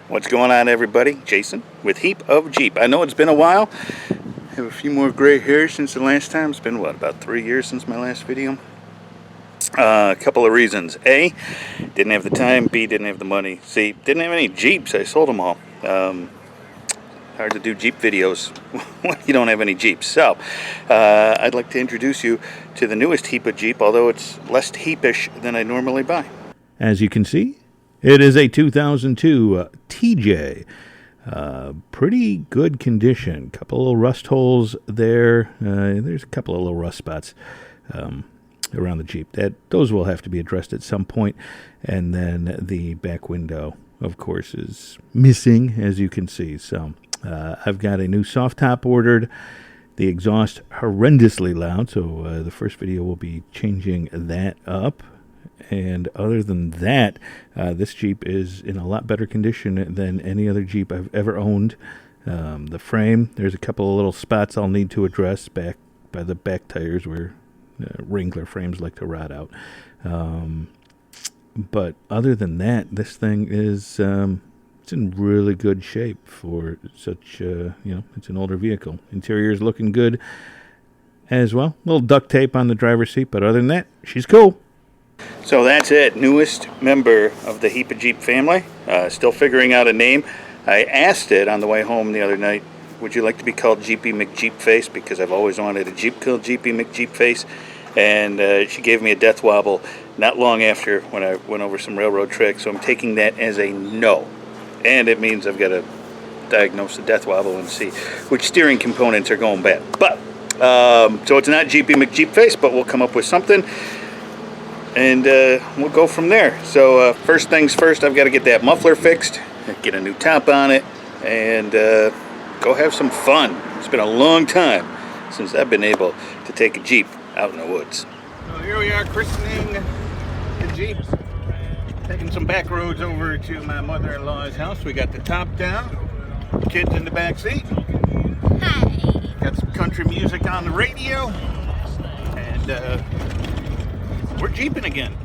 What's going on, everybody? Jason with Heap of Jeep. I know it's been a while. I have a few more gray hairs since the last time. It's been, what, about 3 years since my last video? A couple of reasons. A, didn't have the time. B, didn't have the money. C, didn't have any Jeeps. I sold them all. Hard to do Jeep videos when you don't have any Jeeps. So, I'd like to introduce you to the newest Heap of Jeep, although it's less Heapish than I normally buy. As you can see, it is a 2002 TJ. Pretty good condition. Couple of little rust holes there. There's a couple of little rust spots around the Jeep. Those will have to be addressed at some point. And then the back window, of course, is missing, as you can see. So I've got a new soft top ordered. The exhaust horrendously loud, so the first video will be changing that up. And other than that, this Jeep is in a lot better condition than any other Jeep I've ever owned. The frame, there's a couple of little spots I'll need to address back by the back tires where Wrangler frames like to rot out. But other than that, this thing is it's in really good shape for such, it's an older vehicle. Interior is looking good as well. A little duct tape on the driver's seat, but other than that, she's cool. So that's it. Newest member of the Heap of Jeep family. Still figuring out a name. I asked it on the way home the other night, would you like to be called Jeepy McJeepface? Because I've always wanted a Jeep called Jeepy McJeepface. And she gave me a death wobble not long after when I went over some railroad tracks. So I'm taking that as a no. And it means I've got to diagnose the death wobble and see which steering components are going bad. But, so it's not Jeepy McJeepface, but we'll come up with something. And we'll go from there. So first things first, I've got to get that muffler fixed, get a new top on it, and go have some fun. It's been a long time since I've been able to take a Jeep out in the woods. So here we are christening the Jeep. Taking some back roads over to my mother-in-law's house. We got the top down, kids in the back seat. Hi. Got some country music on the radio. And we're Jeeping again.